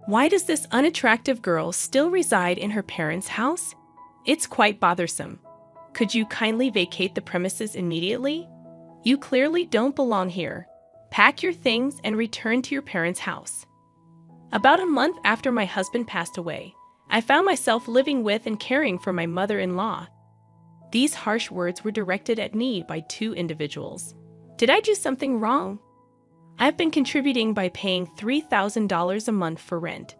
Why does this unattractive girl still reside in her parents' house? It's quite bothersome. Could you kindly vacate the premises immediately? You clearly don't belong here. Pack your things and return to your parents' house. About a month after my husband passed away, I found myself living with and caring for my mother-in-law. These harsh words were directed at me by two individuals. Did I do something wrong? I've been contributing by paying $3,000 a month for rent.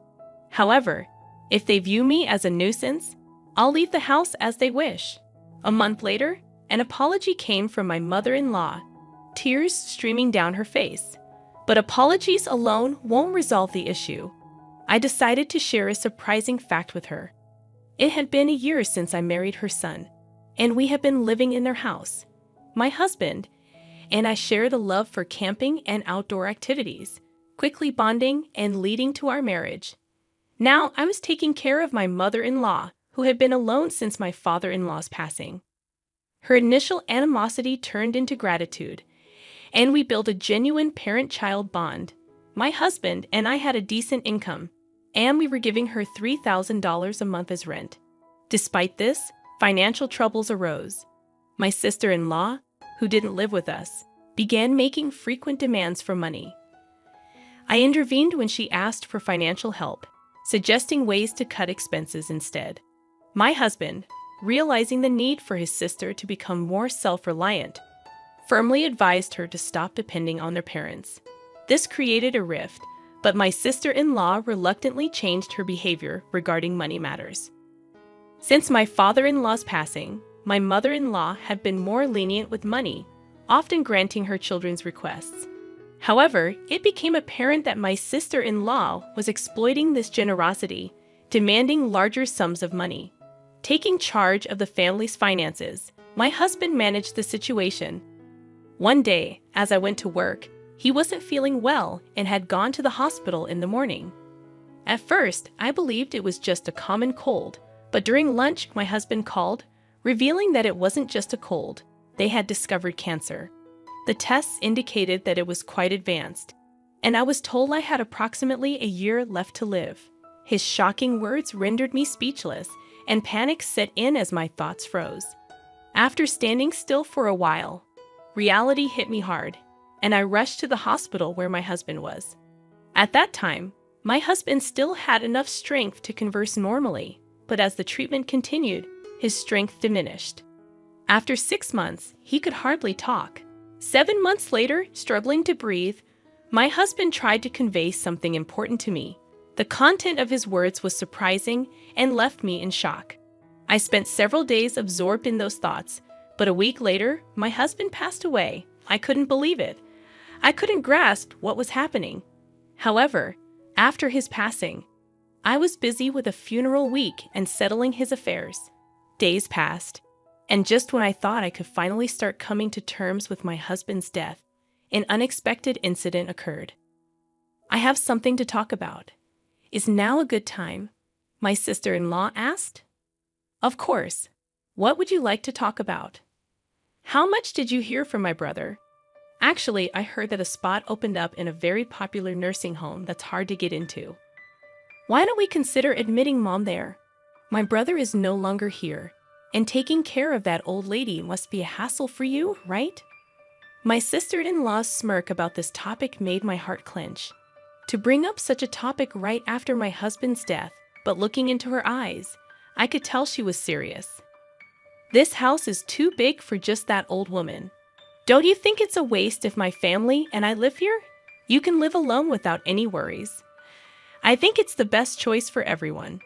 However, if they view me as a nuisance, I'll leave the house as they wish. A month later, an apology came from my mother-in-law, tears streaming down her face. But apologies alone won't resolve the issue. I decided to share a surprising fact with her. It had been a year since I married her son, and we have been living in their house. My husband and I shared a love for camping and outdoor activities, quickly bonding and leading to our marriage. Now I was taking care of my mother-in-law, who had been alone since my father-in-law's passing. Her initial animosity turned into gratitude, and we built a genuine parent-child bond. My husband and I had a decent income, and we were giving her $3,000 a month as rent. Despite this, financial troubles arose. My sister-in-law, who didn't live with us, began making frequent demands for money. I intervened when she asked for financial help, suggesting ways to cut expenses instead. My husband, realizing the need for his sister to become more self-reliant, firmly advised her to stop depending on their parents. This created a rift, but my sister-in-law reluctantly changed her behavior regarding money matters. Since my father-in-law's passing, my mother-in-law had been more lenient with money, often granting her children's requests. However, it became apparent that my sister-in-law was exploiting this generosity, demanding larger sums of money. Taking charge of the family's finances, my husband managed the situation. One day, as I went to work, he wasn't feeling well and had gone to the hospital in the morning. At first, I believed it was just a common cold, but during lunch, my husband called, revealing that it wasn't just a cold. They had discovered cancer. The tests indicated that it was quite advanced, and I was told I had approximately a year left to live. His shocking words rendered me speechless, and panic set in as my thoughts froze. After standing still for a while, reality hit me hard, and I rushed to the hospital where my husband was. At that time, my husband still had enough strength to converse normally, but as the treatment continued, his strength diminished. After 6 months, he could hardly talk. 7 months later, struggling to breathe, my husband tried to convey something important to me. The content of his words was surprising and left me in shock. I spent several days absorbed in those thoughts, but a week later, my husband passed away. I couldn't believe it. I couldn't grasp what was happening. However, after his passing, I was busy with a funeral week and settling his affairs. Days passed, and just when I thought I could finally start coming to terms with my husband's death, an unexpected incident occurred. I have something to talk about. Is now a good time? My sister-in-law asked. Of course. What would you like to talk about? How much did you hear from my brother? Actually, I heard that a spot opened up in a very popular nursing home that's hard to get into. Why don't we consider admitting Mom there? My brother is no longer here, and taking care of that old lady must be a hassle for you, right? My sister-in-law's smirk about this topic made my heart clench. To bring up such a topic right after my husband's death, but looking into her eyes, I could tell she was serious. This house is too big for just that old woman. Don't you think it's a waste if my family and I live here? You can live alone without any worries. I think it's the best choice for everyone.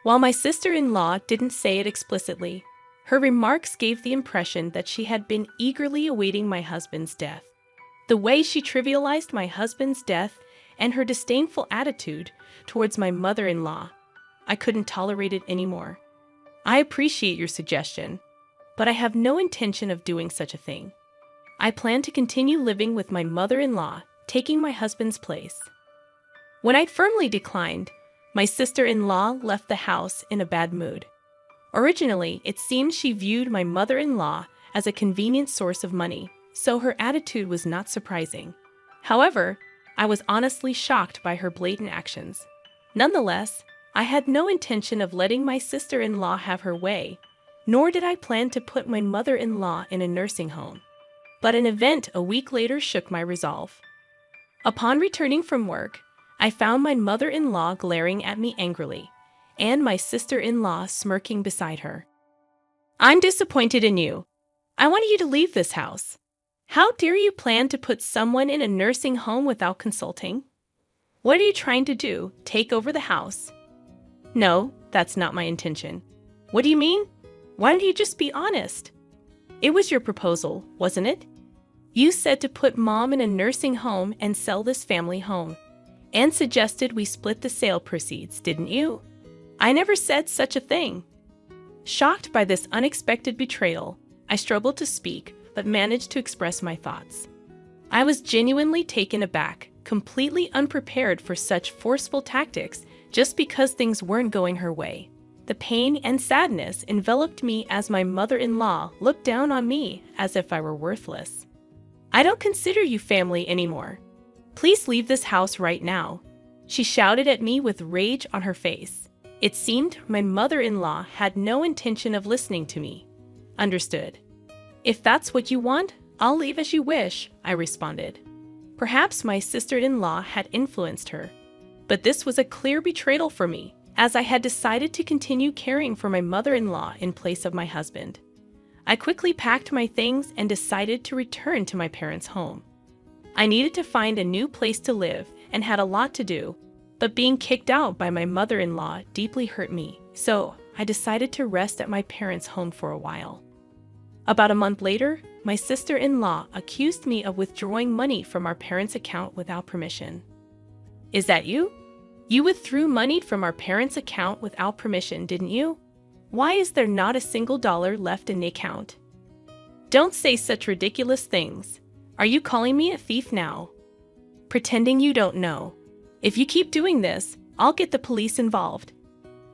While my sister-in-law didn't say it explicitly, her remarks gave the impression that she had been eagerly awaiting my husband's death. The way she trivialized my husband's death and her disdainful attitude towards my mother-in-law, I couldn't tolerate it anymore. I appreciate your suggestion, but I have no intention of doing such a thing. I plan to continue living with my mother-in-law, taking my husband's place. When I firmly declined, my sister-in-law left the house in a bad mood. Originally, it seemed she viewed my mother-in-law as a convenient source of money, so her attitude was not surprising. However, I was honestly shocked by her blatant actions. Nonetheless, I had no intention of letting my sister-in-law have her way, nor did I plan to put my mother-in-law in a nursing home. But an event a week later shook my resolve. Upon returning from work, I found my mother-in-law glaring at me angrily, and my sister-in-law smirking beside her. "I'm disappointed in you. I want you to leave this house. How dare you plan to put someone in a nursing home without consulting? What are you trying to do, take over the house?" "No, that's not my intention." "What do you mean? Why don't you just be honest? It was your proposal, wasn't it? You said to put Mom in a nursing home and sell this family home, and suggested we split the sale proceeds, didn't you?" "I never said such a thing." Shocked by this unexpected betrayal, I struggled to speak, but managed to express my thoughts. I was genuinely taken aback, completely unprepared for such forceful tactics just because things weren't going her way. The pain and sadness enveloped me as my mother-in-law looked down on me as if I were worthless. "I don't consider you family anymore. Please leave this house right now," she shouted at me with rage on her face. It seemed my mother-in-law had no intention of listening to me. "Understood. If that's what you want, I'll leave as you wish," I responded. Perhaps my sister-in-law had influenced her, but this was a clear betrayal for me, as I had decided to continue caring for my mother-in-law in place of my husband. I quickly packed my things and decided to return to my parents' home. I needed to find a new place to live and had a lot to do, but being kicked out by my mother-in-law deeply hurt me, so I decided to rest at my parents' home for a while. About a month later, my sister-in-law accused me of withdrawing money from our parents' account without permission. "Is that you? You withdrew money from our parents' account without permission, didn't you? Why is there not a single dollar left in the account? Don't say such ridiculous things. Are you calling me a thief now? Pretending you don't know. If you keep doing this, I'll get the police involved.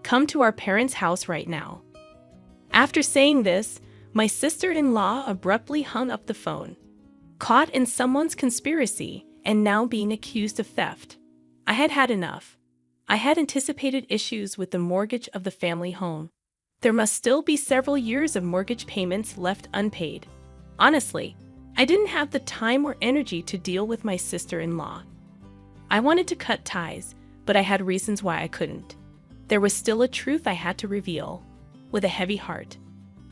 Come to our parents' house right now." After saying this, my sister-in-law abruptly hung up the phone. Caught in someone's conspiracy and now being accused of theft, I had had enough. I had anticipated issues with the mortgage of the family home. There must still be several years of mortgage payments left unpaid. Honestly, I didn't have the time or energy to deal with my sister-in-law. I wanted to cut ties, but I had reasons why I couldn't. There was still a truth I had to reveal. With a heavy heart,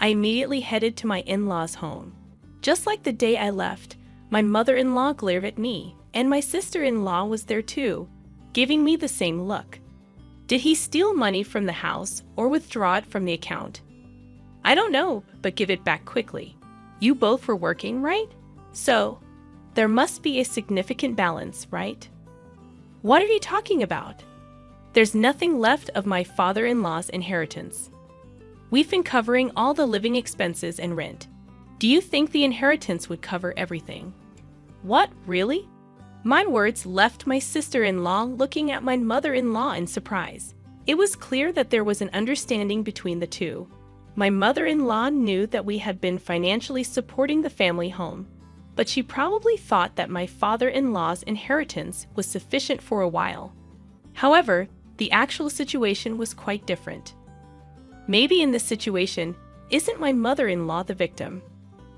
I immediately headed to my in-laws' home. Just like the day I left, my mother-in-law glared at me, and my sister-in-law was there too, giving me the same look. Did he steal money from the house or withdraw it from the account? I don't know, but give it back quickly. You both were working, right? So, there must be a significant balance, right? What are you talking about? There's nothing left of my father-in-law's inheritance. We've been covering all the living expenses and rent. Do you think the inheritance would cover everything? What, really? My words left my sister-in-law looking at my mother-in-law in surprise. It was clear that there was an understanding between the two. My mother-in-law knew that we had been financially supporting the family home, but she probably thought that my father-in-law's inheritance was sufficient for a while. However, the actual situation was quite different. Maybe in this situation, isn't my mother-in-law the victim?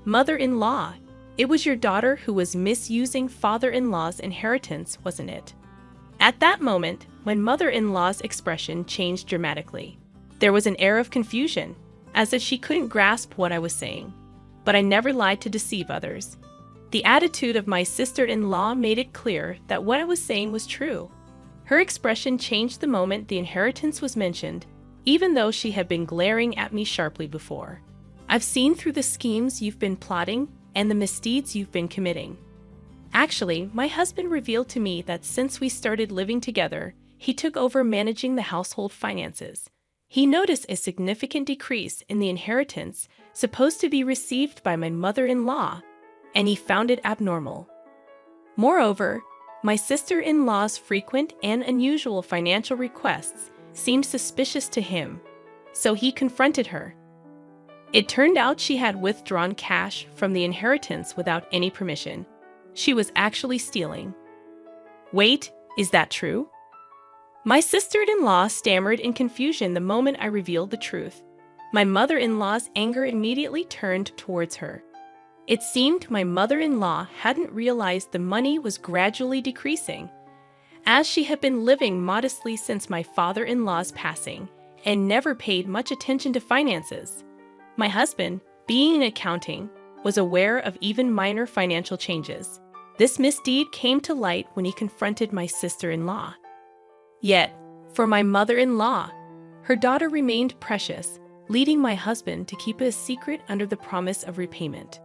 Mother-in-law, it was your daughter who was misusing father-in-law's inheritance, wasn't it? At that moment, my mother-in-law's expression changed dramatically. There was an air of confusion, as if she couldn't grasp what I was saying. But I never lied to deceive others. The attitude of my sister-in-law made it clear that what I was saying was true. Her expression changed the moment the inheritance was mentioned, even though she had been glaring at me sharply before. "I've seen through the schemes you've been plotting and the misdeeds you've been committing. Actually, my husband revealed to me that since we started living together, he took over managing the household finances. He noticed a significant decrease in the inheritance supposed to be received by my mother-in-law, and he found it abnormal. Moreover, my sister-in-law's frequent and unusual financial requests seemed suspicious to him, so he confronted her. It turned out she had withdrawn cash from the inheritance without any permission. She was actually stealing." "Wait, is that true?" My sister-in-law stammered in confusion the moment I revealed the truth. My mother-in-law's anger immediately turned towards her. It seemed my mother-in-law hadn't realized the money was gradually decreasing, as she had been living modestly since my father-in-law's passing and never paid much attention to finances. My husband, being in accounting, was aware of even minor financial changes. This misdeed came to light when he confronted my sister-in-law. Yet, for my mother-in-law, her daughter remained precious, leading my husband to keep it a secret under the promise of repayment.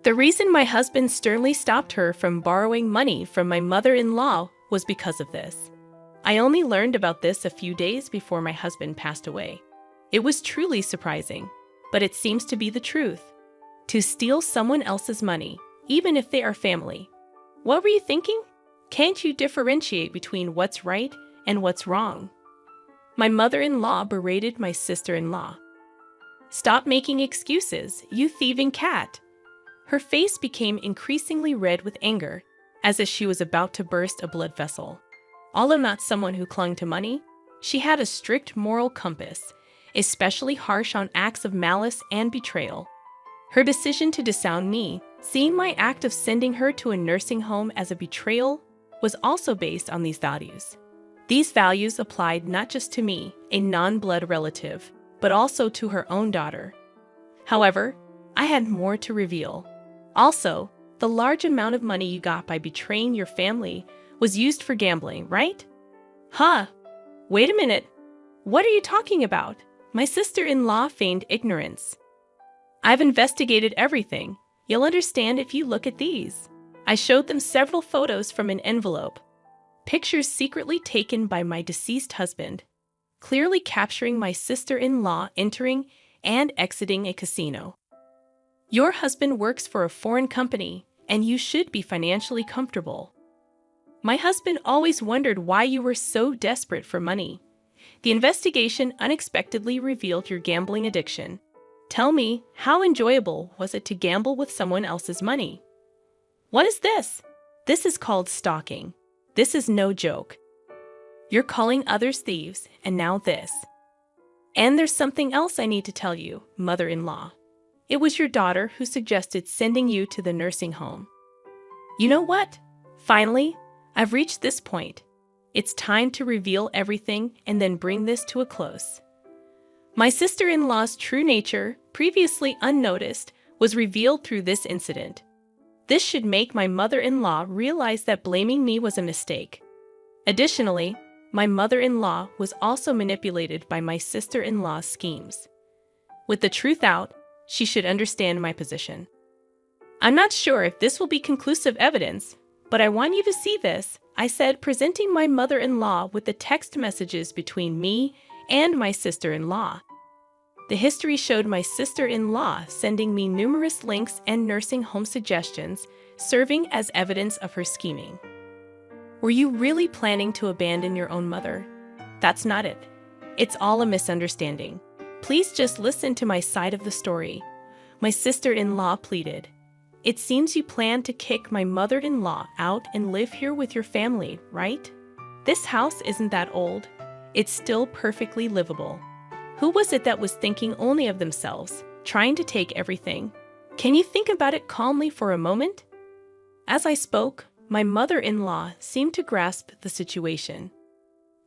The reason my husband sternly stopped her from borrowing money from my mother-in-law was because of this. I only learned about this a few days before my husband passed away. It was truly surprising, but it seems to be the truth. To steal someone else's money, even if they are family. What were you thinking? Can't you differentiate between what's right and what's wrong? My mother-in-law berated my sister-in-law. Stop making excuses, you thieving cat. Her face became increasingly red with anger, as if she was about to burst a blood vessel. Although not someone who clung to money, she had a strict moral compass, especially harsh on acts of malice and betrayal. Her decision to disown me, seeing my act of sending her to a nursing home as a betrayal, was also based on these values. These values applied not just to me, a non-blood relative, but also to her own daughter. However, I had more to reveal. Also, the large amount of money you got by betraying your family was used for gambling, right? Huh? Wait a minute. What are you talking about? My sister-in-law feigned ignorance. I've investigated everything. You'll understand if you look at these. I showed them several photos from an envelope. Pictures secretly taken by my deceased husband, clearly capturing my sister-in-law entering and exiting a casino. Your husband works for a foreign company, and you should be financially comfortable. My husband always wondered why you were so desperate for money. The investigation unexpectedly revealed your gambling addiction. Tell me, how enjoyable was it to gamble with someone else's money? What is this? This is called stalking. This is no joke. You're calling others thieves, and now this. And there's something else I need to tell you, mother-in-law. It was your daughter who suggested sending you to the nursing home. You know what? Finally, I've reached this point. It's time to reveal everything and then bring this to a close. My sister-in-law's true nature, previously unnoticed, was revealed through this incident. This should make my mother-in-law realize that blaming me was a mistake. Additionally, my mother-in-law was also manipulated by my sister-in-law's schemes. With the truth out, she should understand my position. I'm not sure if this will be conclusive evidence, but I want you to see this, I said, presenting my mother-in-law with the text messages between me and my sister-in-law. The history showed my sister-in-law sending me numerous links and nursing home suggestions, serving as evidence of her scheming. Were you really planning to abandon your own mother? That's not it. It's all a misunderstanding. Please just listen to my side of the story. My sister-in-law pleaded. It seems you plan to kick my mother-in-law out and live here with your family, right? This house isn't that old. It's still perfectly livable. Who was it that was thinking only of themselves, trying to take everything? Can you think about it calmly for a moment? As I spoke, my mother-in-law seemed to grasp the situation.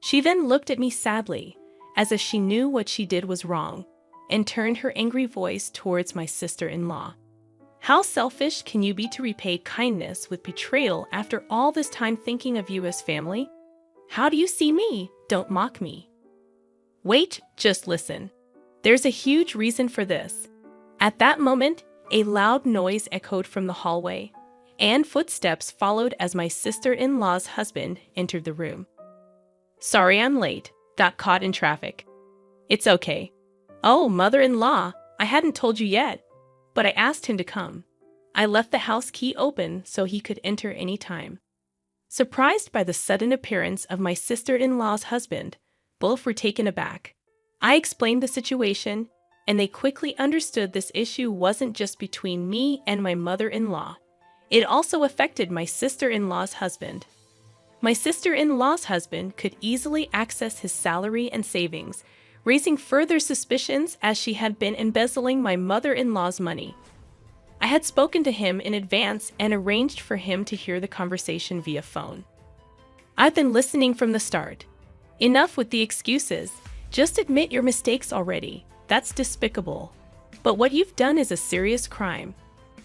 She then looked at me sadly, as if she knew what she did was wrong, and turned her angry voice towards my sister-in-law. How selfish can you be to repay kindness with betrayal after all this time thinking of you as family? How do you see me? Don't mock me. Wait, just listen. There's a huge reason for this. At that moment, a loud noise echoed from the hallway, and footsteps followed as my sister-in-law's husband entered the room. Sorry I'm late. Got caught in traffic. It's okay. Oh, mother-in-law, I hadn't told you yet, but I asked him to come. I left the house key open so he could enter any time. Surprised by the sudden appearance of my sister-in-law's husband, both were taken aback. I explained the situation, and they quickly understood this issue wasn't just between me and my mother-in-law. It also affected my sister-in-law's husband. My sister-in-law's husband could easily access his salary and savings, raising further suspicions as she had been embezzling my mother-in-law's money. I had spoken to him in advance and arranged for him to hear the conversation via phone. I've been listening from the start. Enough with the excuses. Just admit your mistakes already. That's despicable. But what you've done is a serious crime.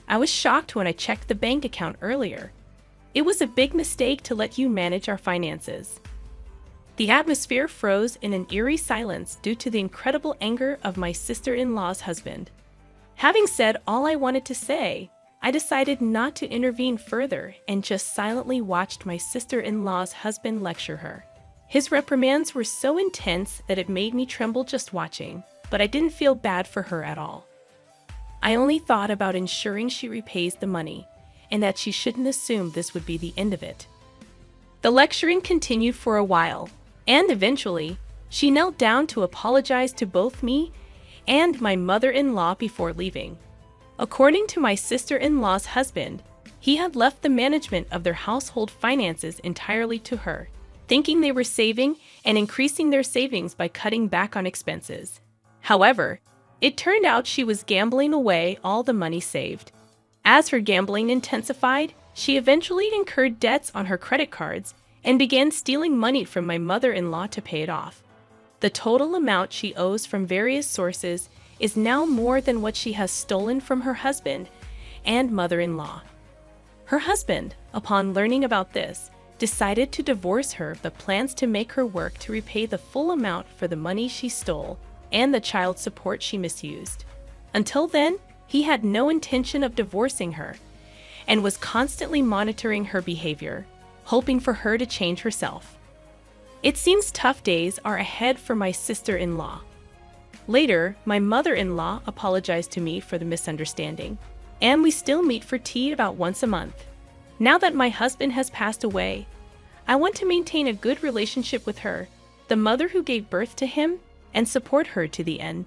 I was shocked when I checked the bank account earlier. It was a big mistake to let you manage our finances. The atmosphere froze in an eerie silence due to the incredible anger of my sister-in-law's husband. Having said all I wanted to say, I decided not to intervene further and just silently watched my sister-in-law's husband lecture her. His reprimands were so intense that it made me tremble just watching, but I didn't feel bad for her at all. I only thought about ensuring she repays the money, and that she shouldn't assume this would be the end of it. The lecturing continued for a while, and eventually, she knelt down to apologize to both me and my mother-in-law before leaving. According to my sister-in-law's husband, he had left the management of their household finances entirely to her, thinking they were saving and increasing their savings by cutting back on expenses. However, it turned out she was gambling away all the money saved. As her gambling intensified, she eventually incurred debts on her credit cards and began stealing money from my mother-in-law to pay it off. The total amount she owes from various sources is now more than what she has stolen from her husband and mother-in-law. Her husband, upon learning about this, decided to divorce her but plans to make her work to repay the full amount for the money she stole and the child support she misused. Until then, he had no intention of divorcing her and was constantly monitoring her behavior, hoping for her to change herself. It seems tough days are ahead for my sister-in-law. Later, my mother-in-law apologized to me for the misunderstanding, and we still meet for tea about once a month. Now that my husband has passed away, I want to maintain a good relationship with her, the mother who gave birth to him, and support her to the end.